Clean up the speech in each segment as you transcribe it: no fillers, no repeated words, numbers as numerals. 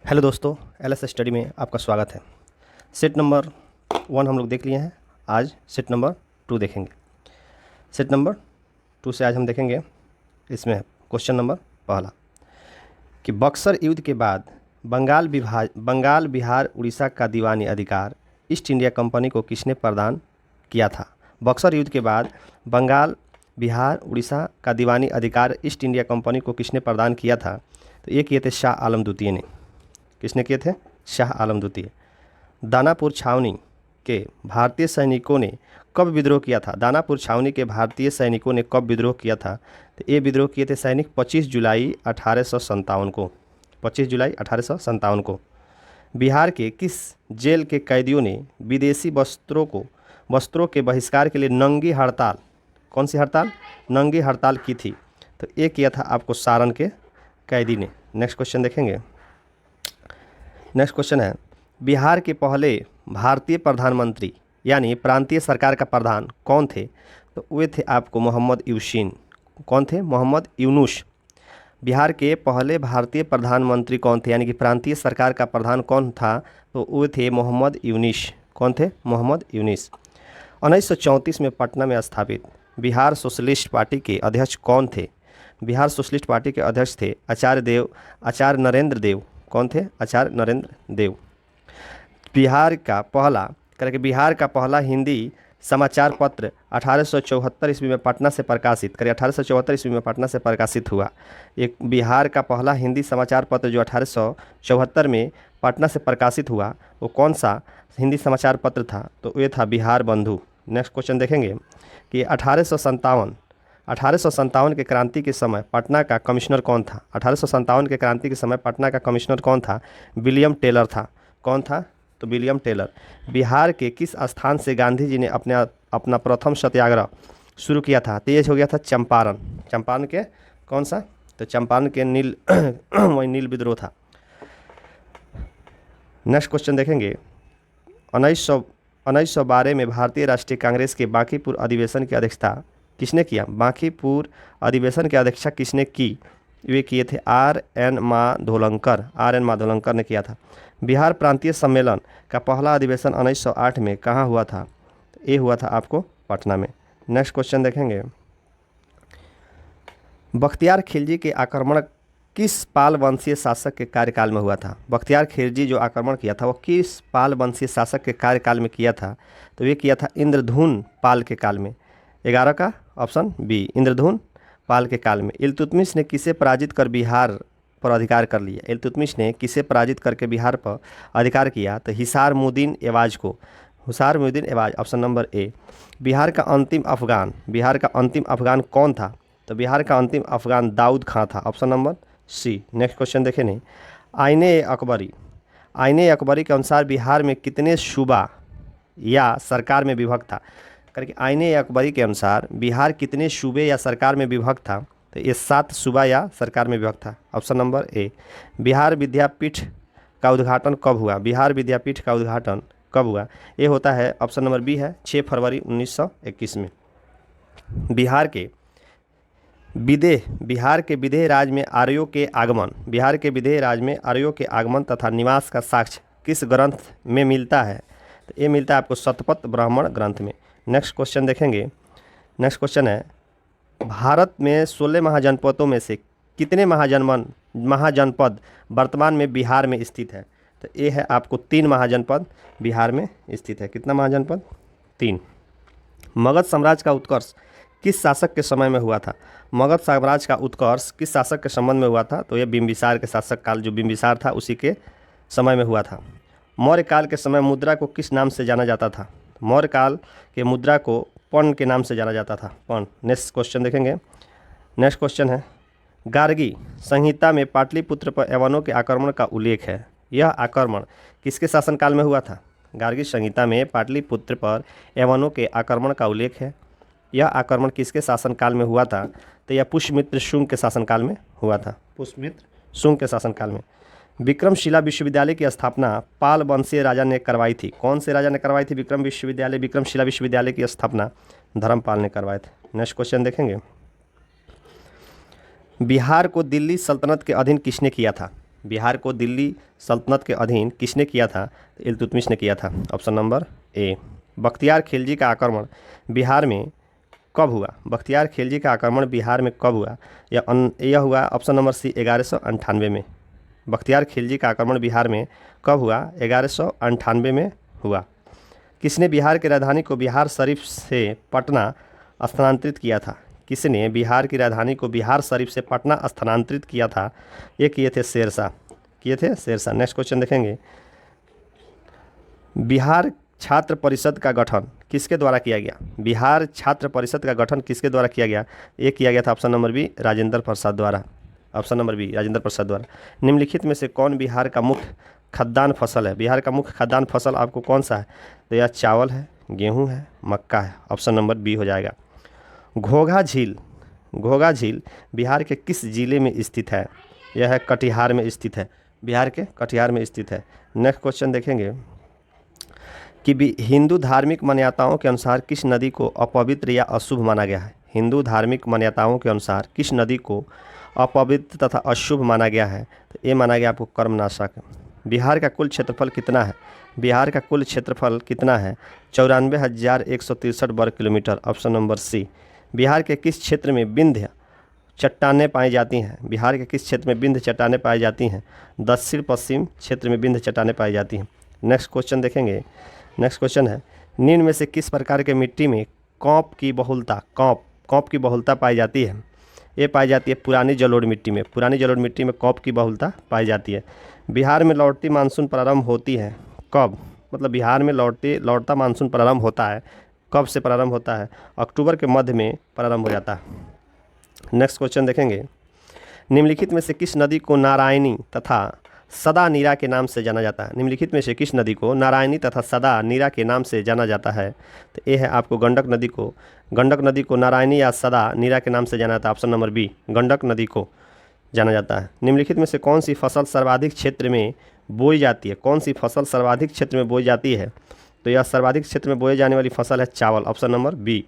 Hello दोस्तों, LS study में आपका स्वागत है। सेट नंबर 1 हम लोग देख लिए हैं। आज सेट नंबर 2 देखेंगे। सेट नंबर 2 से आज हम देखेंगे, इसमें क्वेश्चन नंबर पहला कि बक्सर युद्ध के बाद बंगाल बिहार उड़ीसा का दीवानी अधिकार ईस्ट इंडिया कंपनी को किसने प्रदान किया था। बक्सर युद्ध के बाद बंगाल बिहार उड़ीसा का दीवानी अधिकार ईस्ट इंडिया कंपनी को किसने प्रदान किया था। तो ये किए थे शाह आलम द्वितीय ने। किसने किए थे? शाह आलम द्वितीय। दानापुर छावनी के भारतीय सैनिकों ने कब विद्रोह किया था? दानापुर छावनी के भारतीय सैनिकों ने कब विद्रोह किया था? तो ये विद्रोह किए थे सैनिक 25 जुलाई 1857 को। 25 जुलाई 1857 को। बिहार के किस जेल के कैदियों ने विदेशी वस्त्रों के बहिष्कार के लिए नंगी हड़ताल, कौन सी हड़ताल? नंगी हड़ताल की थी। तो ये किया था आपको सारण के कैदी ने। नेक्स्ट क्वेश्चन देखेंगे। नेक्स्ट क्वेश्चन है, बिहार के पहले भारतीय प्रधानमंत्री यानी प्रांतीय सरकार का प्रधान कौन थे? तो वे थे आपको मोहम्मद यूसीन। कौन थे? मोहम्मद यूनुस। बिहार के पहले भारतीय प्रधानमंत्री कौन थे यानी कि प्रांतीय सरकार का प्रधान कौन था? तो वे थे मोहम्मद यूनुस। कौन थे? मोहम्मद यूनुस। 1934 में पटना में स्थापित बिहार सोशलिस्ट पार्टी के अध्यक्ष कौन थे? बिहार सोशलिस्ट पार्टी के अध्यक्ष थे आचार्य नरेंद्र देव। कौन थे? आचार्य नरेंद्र देव। बिहार का पहला हिंदी समाचार पत्र 1874 ईस्वी में पटना से प्रकाशित 1874 ईस्वी में पटना से प्रकाशित हुआ। एक बिहार का पहला हिंदी समाचार पत्र जो 1874 में पटना से प्रकाशित हुआ, वो कौन सा हिंदी समाचार पत्र था? तो ये था बिहार बंधु। नेक्स्ट क्वेश्चन देखेंगे कि 1857 के क्रांति के समय पटना का कमिश्नर कौन था? 1857 के क्रांति के समय पटना का कमिश्नर कौन था? विलियम टेलर था। कौन था? तो विलियम टेलर। बिहार के किस स्थान से गांधी जी ने अपना प्रथम सत्याग्रह शुरू किया था? तो ये हो गया था चंपारण। चंपारण के कौन सा? तो चंपारण के नील वही नील विद्रोह था। नेक्स्ट क्वेश्चन देखेंगे। 1912 में भारतीय राष्ट्रीय कांग्रेस के बांकीपुर अधिवेशन की अध्यक्षता किसने किया? बांकीपुर अधिवेशन की अध्यक्षता किसने की? वे किए थे R.N. माधोलंकर ने किया था। बिहार प्रांतीय सम्मेलन का पहला अधिवेशन 1908 में कहाँ हुआ था? ये हुआ था आपको पटना में। नेक्स्ट क्वेश्चन देखेंगे। बख्तियार खिलजी के आक्रमण किस पाल वंशीय शासक के कार्यकाल में हुआ था? बख्तियार खिलजी जो आक्रमण किया था वो किस पाल वंशीय शासक के कार्यकाल में किया था? तो ये किया था इंद्रधुन पाल के काल में। 11 का ऑप्शन बी, इंद्रधुन पाल के काल में। इल्तुतमिश ने किसे पराजित कर बिहार पर अधिकार कर लिया? इल्तुतमिश ने किसे पराजित करके बिहार पर अधिकार किया? तो हिसार मुद्दीन एवाज को। Hussar Muddin Ahvaz, option number A. Bihar का अंतिम अफगान कौन था? तो बिहार का अंतिम अफगान दाऊद खां था, option number C. Next question देखें नहीं। आईने अकबरी के अनुसार बिहार में कितने सूबा या सरकार में विभक्त था? करके आईने अकबरी के अनुसार बिहार कितने सूबे या सरकार में विभक्त था? तो ये 7 सूबा या सरकार में विभक्त था, ऑप्शन नंबर ए। बिहार विद्यापीठ का उद्घाटन कब हुआ? बिहार विद्यापीठ का उद्घाटन कब हुआ? ये होता है, ऑप्शन नंबर बी है, 6 फरवरी 1921 में। बिहार के विदेह राज्य में आर्यों के आगमन तथा निवास का साक्ष्य किस ग्रंथ में मिलता है? तो ये मिलता है आपको शतपथ ब्राह्मण ग्रंथ में। नेक्स्ट क्वेश्चन देखेंगे। नेक्स्ट क्वेश्चन है, भारत में 16 महाजनपदों में से कितने महाजनपद वर्तमान में बिहार में स्थित है? तो ये है आपको 3 महाजनपद बिहार में स्थित है। कितना महाजनपद? 3। मगध साम्राज्य का उत्कर्ष किस शासक के समय में हुआ था? मगध साम्राज्य का उत्कर्ष किस शासक के संबंध में हुआ था? तो ये बिंबिसार के शासक काल, जो बिंबिसार था उसी के समय में हुआ था। मौर्य काल के समय मुद्रा को किस नाम से जाना जाता था? मौर्य काल के मुद्रा को पर्ण के नाम से जाना जाता था, पर्ण। नेक्स्ट क्वेश्चन देखेंगे। नेक्स्ट क्वेश्चन है, गार्गी संहिता में पाटलिपुत्र पर यवनों के आक्रमण का उल्लेख है। यह आक्रमण किसके शासनकाल में हुआ था? गार्गी संहिता में पाटलिपुत्र पर यवनों के आक्रमण का उल्लेख है। यह आक्रमण किसके शासनकाल में हुआ था? तो यह पुष्यमित्र शुंग के शासनकाल में हुआ था, पुष्यमित्र शुंग के शासनकाल में। विक्रमशिला विश्वविद्यालय की स्थापना पाल वंशीय राजा ने करवाई थी। कौन से राजा ने करवाई थी? विक्रमशिला विश्वविद्यालय की स्थापना धर्मपाल ने करवाए थे। नेक्स्ट क्वेश्चन देखेंगे। बिहार को दिल्ली सल्तनत के अधीन किसने किया था? बिहार को दिल्ली सल्तनत के अधीन किसने किया था? तो इल्तुतमिश ने किया था। Option number A. Bakhtiyar Khilji का आक्रमण बिहार में कब हुआ? बख्तियार खिलजी का आक्रमण बिहार में कब हुआ? यह हुआ ऑप्शन नंबर सी 1198 में। बख्तियार खिलजी का आक्रमण बिहार में कब हुआ? 1198 में हुआ। किसने बिहार की राजधानी को बिहार शरीफ से पटना स्थानांतरित किया था? किसने बिहार की राजधानी को बिहार शरीफ से पटना स्थानांतरित किया था? ये किए थे शेरशाह, किए थे शेरशाह। नेक्स्ट क्वेश्चन देखेंगे, बिहार छात्र परिषद का गठन किसके द्वारा किया गया? बिहार छात्र परिषद का गठन किसके द्वारा किया गया? ये किया गया था option number B, Rajendra Prasad द्वारा। Option number B, Rajendra Prasad द्वारा। निम्नलिखित में से कौन बिहार का मुख्य खाद्यान्न फसल है? बिहार का मुख्य खाद्यान्न फसल आपको कौन सा है? तो यह चावल है, गेहूं है, मक्का है। ऑप्शन नंबर बी हो जाएगा। घोघा झील, घोघा झील बिहार के किस जिले में स्थित है? यह है कटिहार में स्थित है, बिहार के कटिहार में स्थित है। नेक्स्ट क्वेश्चन देखेंगे कि हिंदू धार्मिक मान्यताओं के अनुसार किस नदी को अपवित्र या अशुभ माना गया है? हिंदू धार्मिक मान्यताओं के अनुसार किस नदी को अपवित्र तथा अशुभ माना गया है? तो ये माना गया आपको कर्मनाशक। बिहार का कुल क्षेत्रफल कितना है? बिहार का कुल क्षेत्रफल कितना है? 94,163 वर्ग kilometre. Option number C. Bihar के किस क्षेत्र में विंध्य चट्टानें पाई जाती हैं? बिहार के किस क्षेत्र में विंध्य चट्टानें पाई जाती हैं? दक्षिण पश्चिम क्षेत्र में विंध्य चट्टानें पाई जाती हैं। नेक्स्ट क्वेश्चन देखेंगे। नेक्स्ट क्वेश्चन है, निम्न में से किस प्रकार के मिट्टी में कॉप की बहुलता पाई जाती है? ये पाई जाती है पुरानी जलोढ़ मिट्टी में। पुरानी जलोढ़ मिट्टी में कॉप की बहुलता पाई जाती है। बिहार में लौटती मानसून प्रारंभ होती है कब? मतलब बिहार में लौटता मानसून प्रारंभ होता है कब से प्रारंभ होता है? अक्टूबर के मध्य में प्रारंभ हो जाता है। नेक्स्ट क्वेश्चन देखेंगे, निम्नलिखित में से किस नदी को नारायणी तथा सदा नीरा के नाम से जाना जाता है? निम्नलिखित में से किस नदी को नारायणी तथा सदा नीरा के नाम से जाना जाता है? तो ये है आपको गंडक नदी को नारायणी या सदा नीरा के नाम से जाना जाता है। ऑप्शन नंबर बी, गंडक नदी को जाना जाता है। निम्नलिखित में से कौन सी फसल सर्वाधिक क्षेत्र में बोई जाती है? कौन सी फसल सर्वाधिक क्षेत्र में बोई जाती है? तो यह सर्वाधिक क्षेत्र में बोई जाने वाली फसल है चावल। Option number B.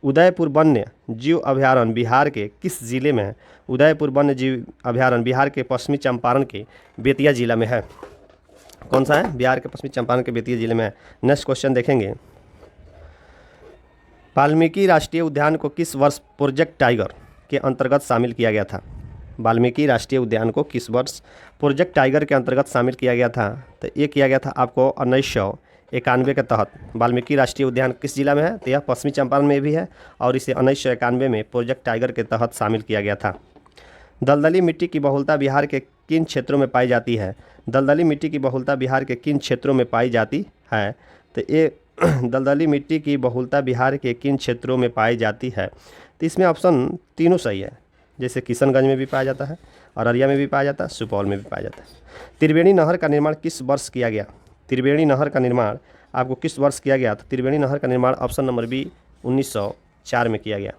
उदयपुर वन्य जीव अभयारण्य बिहार के किस जिले में है? उदयपुर वन्य जीव अभयारण्य बिहार के पश्चिमी चंपारण के बेतिया जिला में है। कौन सा है? बिहार के पश्चिमी चंपारण के बेतिया जिले में है। नेक्स्ट क्वेश्चन देखेंगे, वाल्मीकि राष्ट्रीय उद्यान को किस वर्ष प्रोजेक्ट टाइगर के अंतर्गत शामिल किया गया था? वाल्मीकि राष्ट्रीय उद्यान को किस वर्ष प्रोजेक्ट टाइगर के अंतर्गत शामिल किया गया था? तो ये किया गया था आपको 1991 के तहत। वाल्मीकि राष्ट्रीय उद्यान किस जिला में है? तो यह पश्चिमी चंपारण में भी है और इसे 1991 में प्रोजेक्ट टाइगर के तहत शामिल किया गया था। दलदली मिट्टी की बहुलता बिहार के किन क्षेत्रों में पाई जाती है? दलदली मिट्टी की बहुलता बिहार के किन क्षेत्रों में पाई जाती है? तो ये दलदली मिट्टी की बहुलता बिहार के किन क्षेत्रों में पाई जाती है? तो इसमें ऑप्शन तीनों सही है, जैसे किशनगंज में भी पाया जाता है, अररिया में भी पाया जाता है, सुपौल में भी पाया जाता है। त्रिवेणी नहर का निर्माण किस वर्ष किया गया? त्रिवेणी नहर का निर्माण आपको किस वर्ष किया गया? तो त्रिवेणी नहर का निर्माण ऑप्शन नंबर बी 1904 में किया गया।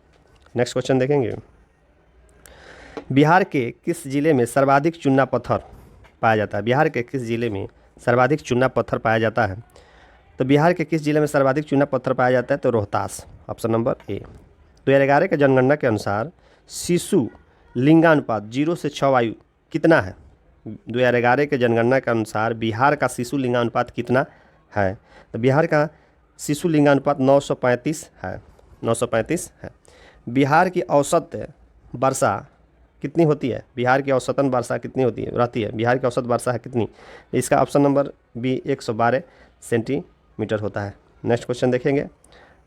नेक्स्ट क्वेश्चन देखेंगे, बिहार के किस जिले में सर्वाधिक चूना पत्थर पाया जाता है? बिहार के किस जिले में सर्वाधिक चूना पत्थर पाया जाता है? तो बिहार के किस जिले में सर्वाधिक चूना पत्थर पाया जाता है? तो रोहतास। Option number A. 2011 के जनगणना के अनुसार शिशु लिंगानुपात 0 से 6 आयु कितना है? 2011 के जनगणना के अनुसार बिहार का शिशु लिंगानुपात कितना है? तो बिहार का शिशु लिंगानुपात 935 है, 935 है। बिहार की औसत वर्षा कितनी होती है? बिहार की औसतन वर्षा कितनी होती है रहती है? बिहार की औसत वर्षा है कितनी? इसका ऑप्शन नंबर बी 112 सेंटीमीटर होता है। नेक्स्ट क्वेश्चन देखेंगे,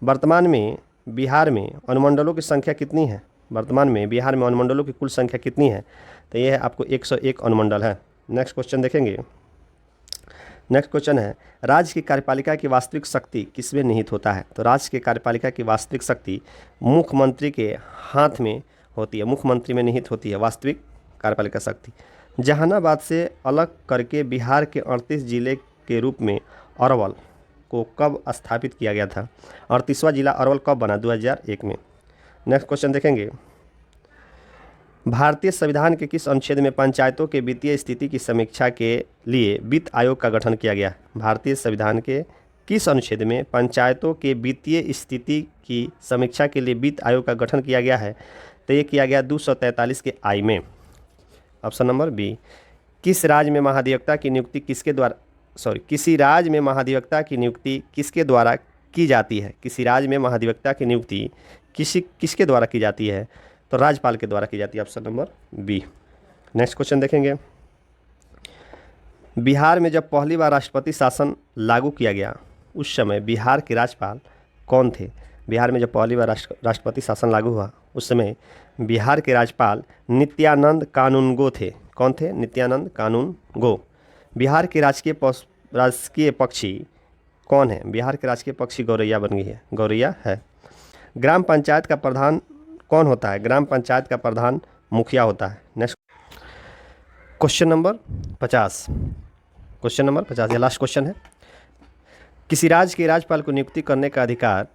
वर्तमान में बिहार में अनुमंडलों की संख्या कितनी है? वर्तमान में बिहार में अनुमंडलों की कुल संख्या कितनी है? तो ये है आपको 101 अनुमंडल है। नेक्स्ट क्वेश्चन देखेंगे, नेक्स्ट क्वेश्चन है, राज्य की कार्यपालिका की वास्तविक शक्ति किसमें निहित होता है? तो राज्य की कार्यपालिका की वास्तविक शक्ति मुख्यमंत्री के हाथ में होती है, मुख्यमंत्री में निहित होती है वास्तविक कार्यपालिका शक्ति। जहानाबाद से अलग करके बिहार के 38 जिले के रूप में अरवल को कब स्थापित किया गया था? 38वां जिला अरवल कब बना? 2001 में। नेक्स्ट क्वेश्चन देखेंगे, भारतीय संविधान के किस अनुच्छेद में पंचायतों के वित्तीय स्थिति की समीक्षा के लिए वित्त आयोग का गठन किया गया? भारतीय संविधान के किस अनुच्छेद में पंचायतों के वित्तीय स्थिति की समीक्षा के लिए वित्त आयोग का गठन किया गया है? तो ये किया गया 243 के आई में। Option number B. किस राज्य में महाधिवक्ता की नियुक्ति किसके द्वारा किसी राज्य में महाधिवक्ता की नियुक्ति किसके द्वारा की जाती है? किसी राज्य में महाधिवक्ता की नियुक्ति किसके द्वारा की जाती है? तो राज्यपाल के द्वारा की जाती है, option number B. Next question देखेंगे। बिहार में जब पहली बार राष्ट्रपति शासन लागू किया गया उस समय बिहार के राज्यपाल कौन थे? बिहार में जब पहली बार राष्ट्रपति शासन लागू हुआ उस समय बिहार के राज्यपाल नित्यानंद कानूनगो थे। कौन थे? नित्यानंद कानूनगो। बिहार के राजकीय पक्षी कौन है? बिहार के राजकीय पक्षी गौरैया बन गई है, गौरैया है। ग्राम पंचायत का प्रधान कौन होता है? ग्राम पंचायत का प्रधान मुखिया होता है। Next question number 50। Question number 50 ये लास्ट क्वेश्चन है। किसी राज्य के राज्यपाल को नियुक्ति करने का अधिकार,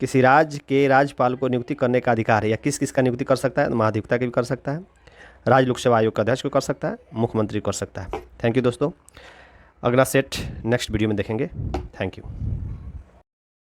किसी राज्य के राज्यपाल को नियुक्ति करने का अधिकार है या किस किस का नियुक्ति कर सकता है? महाधिवक्ता की भी कर सकता है, राज्य लोक सेवा आयोग का अध्यक्ष को कर सकता है, मुख्यमंत्री कर सकता है। थैंक यू दोस्तों, अगला सेट नेक्स्ट वीडियो में देखेंगे। Thank you.